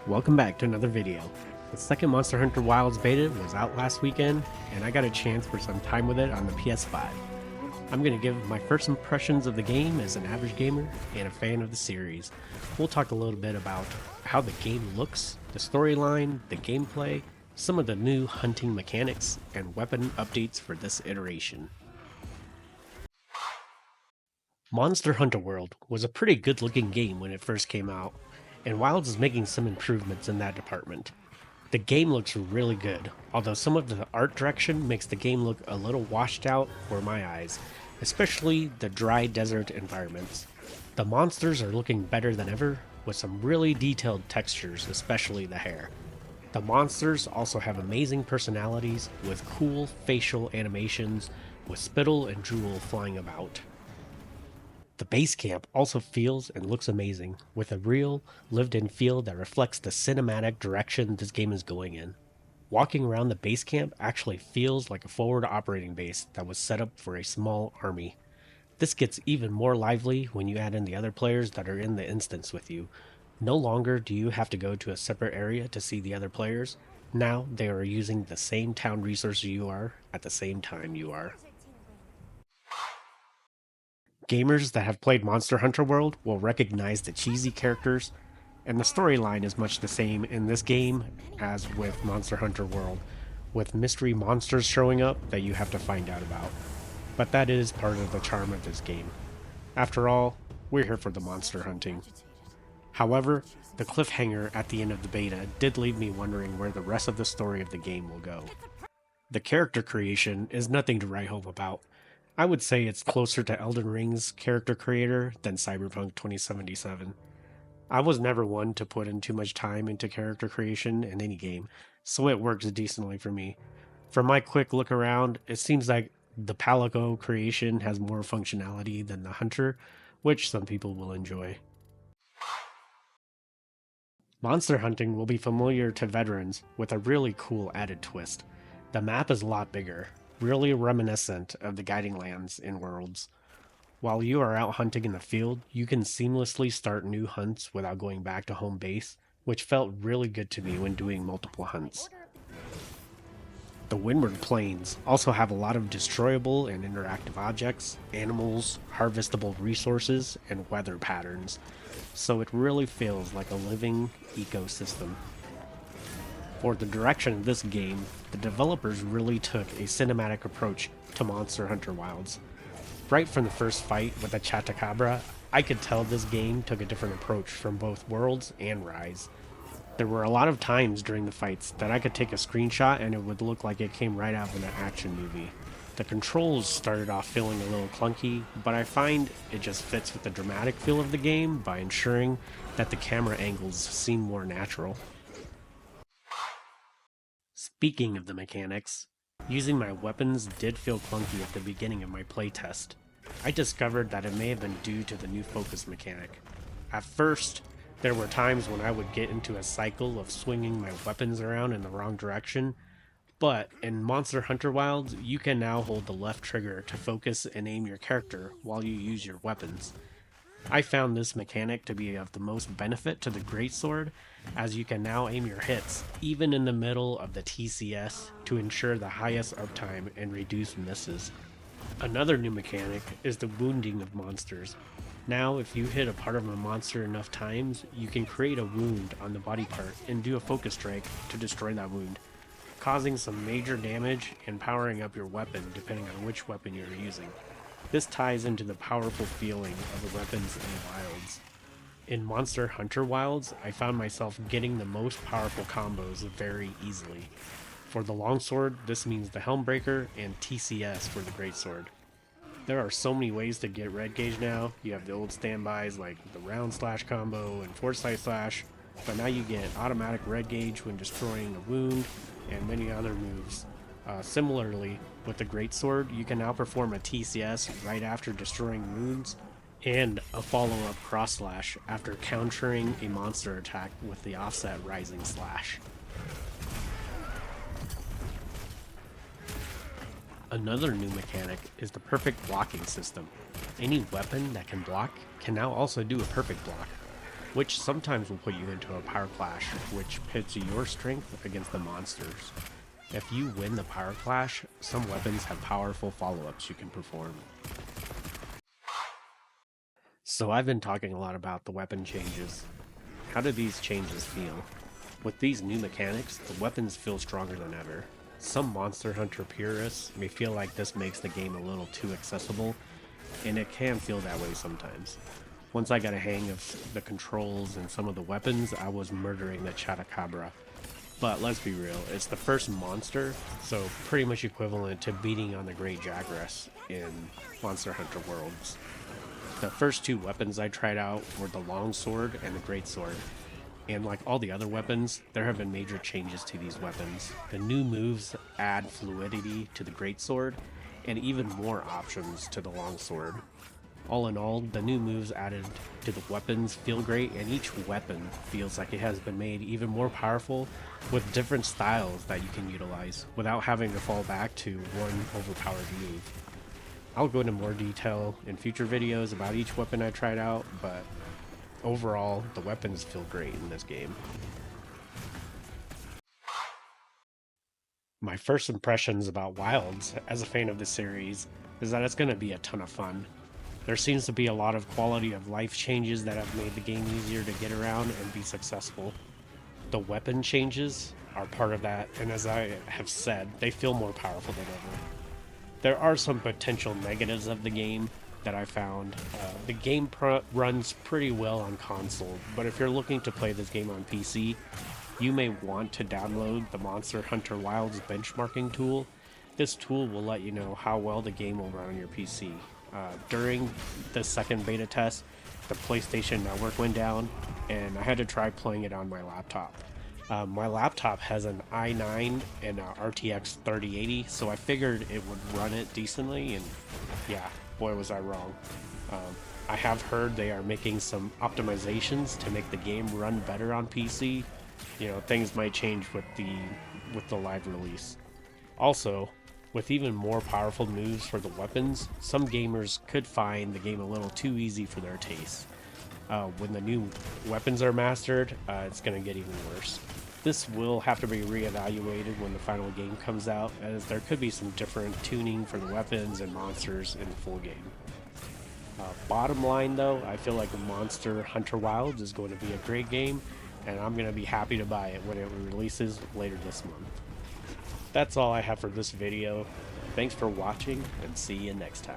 Welcome back to another video. The second Monster Hunter Wilds beta was out last weekend, and I got a chance for some time with it on the PS5. I'm going to give my first impressions of the game as an average gamer and a fan of the series. We'll talk a little bit about how the game looks, the storyline, the gameplay, some of the new hunting mechanics, and weapon updates for this iteration. Monster Hunter World was a pretty good looking game when it first came out, and Wilds is making some improvements in that department. The game looks really good, although some of the art direction makes the game look a little washed out for my eyes, especially the dry desert environments. The monsters are looking better than ever, with some really detailed textures, especially the hair. The monsters also have amazing personalities with cool facial animations, with spittle and drool flying about. The base camp also feels and looks amazing, with a real, lived-in feel that reflects the cinematic direction this game is going in. Walking around the base camp actually feels like a forward operating base that was set up for a small army. This gets even more lively when you add in the other players that are in the instance with you. No longer do you have to go to a separate area to see the other players. Now they are using the same town resources you are at the same time you are. Gamers that have played Monster Hunter World will recognize the cheesy characters, and the storyline is much the same in this game as with Monster Hunter World, with mystery monsters showing up that you have to find out about. But that is part of the charm of this game. After all, we're here for the monster hunting. However, the cliffhanger at the end of the beta did leave me wondering where the rest of the story of the game will go. The character creation is nothing to write home about. I would say it's closer to Elden Ring's character creator than Cyberpunk 2077. I was never one to put in too much time into character creation in any game, so it works decently for me. From my quick look around, it seems like the Palico creation has more functionality than the Hunter, which some people will enjoy. Monster hunting will be familiar to veterans with a really cool added twist. The map is a lot bigger, really reminiscent of the Guiding Lands in Worlds. While you are out hunting in the field, you can seamlessly start new hunts without going back to home base, which felt really good to me when doing multiple hunts. The Windward Plains also have a lot of destroyable and interactive objects, animals, harvestable resources, and weather patterns, so it really feels like a living ecosystem. For the direction of this game, the developers really took a cinematic approach to Monster Hunter Wilds. Right from the first fight with the Chatacabra, I could tell this game took a different approach from both Worlds and Rise. There were a lot of times during the fights that I could take a screenshot and it would look like it came right out of an action movie. The controls started off feeling a little clunky, but I find it just fits with the dramatic feel of the game by ensuring that the camera angles seem more natural. Speaking of the mechanics, using my weapons did feel clunky at the beginning of my playtest. I discovered that it may have been due to the new focus mechanic. At first, there were times when I would get into a cycle of swinging my weapons around in the wrong direction, but in Monster Hunter Wilds, you can now hold the left trigger to focus and aim your character while you use your weapons. I found this mechanic to be of the most benefit to the Greatsword, as you can now aim your hits even in the middle of the TCS to ensure the highest uptime and reduce misses. Another new mechanic is the wounding of monsters. Now, if you hit a part of a monster enough times, you can create a wound on the body part and do a focus strike to destroy that wound, causing some major damage and powering up your weapon depending on which weapon you're using. This ties into the powerful feeling of the weapons in the Wilds. In Monster Hunter Wilds, I found myself getting the most powerful combos very easily. For the longsword, this means the Helmbreaker and TCS for the Greatsword. There are so many ways to get red gauge now. You have the old standbys like the round slash combo and foresight slash, but now you get automatic red gauge when destroying a wound and many other moves. Similarly, with the Greatsword, you can now perform a TCS right after destroying wounds, and a follow-up cross slash after countering a monster attack with the offset rising slash. Another new mechanic is the perfect blocking system. Any weapon that can block can now also do a perfect block. which sometimes will put you into a power clash, which pits your strength against the monsters. If you win the power clash, some weapons have powerful follow-ups you can perform. So I've been talking a lot about the weapon changes. How do these changes feel? With these new mechanics, the weapons feel stronger than ever. Some Monster Hunter purists may feel like this makes the game a little too accessible, and it can feel that way sometimes. Once I got a hang of the controls and some of the weapons, I was murdering the Chatacabra. But let's be real, it's the first monster, so pretty much equivalent to beating on the Great Jagras in Monster Hunter Worlds. The first two weapons I tried out were the longsword and the greatsword. And like all the other weapons, there have been major changes to these weapons. The new moves add fluidity to the greatsword, and even more options to the longsword. All in all, the new moves added to the weapons feel great, and each weapon feels like it has been made even more powerful with different styles that you can utilize without having to fall back to one overpowered move. I'll go into more detail in future videos about each weapon I tried out, but overall, the weapons feel great in this game. My first impressions about Wilds as a fan of the series is that it's going to be a ton of fun. There seems to be a lot of quality of life changes that have made the game easier to get around and be successful. The weapon changes are part of that, and as I have said, they feel more powerful than ever. There are some potential negatives of the game that I found. The game runs pretty well on console, but if you're looking to play this game on PC, you may want to download the Monster Hunter Wilds benchmarking tool. This tool will let you know how well the game will run on your PC. During the second beta test, the PlayStation Network went down, and I had to try playing it on my laptop. My laptop has an i9 and a RTX 3080, so I figured it would run it decently, and yeah, boy was I wrong. I have heard they are making some optimizations to make the game run better on PC. You know, things might change with the live release. Also, with even more powerful moves for the weapons, some gamers could find the game a little too easy for their taste. When the new weapons are mastered, it's going to get even worse. This will have to be reevaluated when the final game comes out, as there could be some different tuning for the weapons and monsters in the full game. Bottom line though, I feel like Monster Hunter Wilds is going to be a great game, and I'm going to be happy to buy it when it releases later this month. That's all I have for this video. Thanks for watching, and see you next time.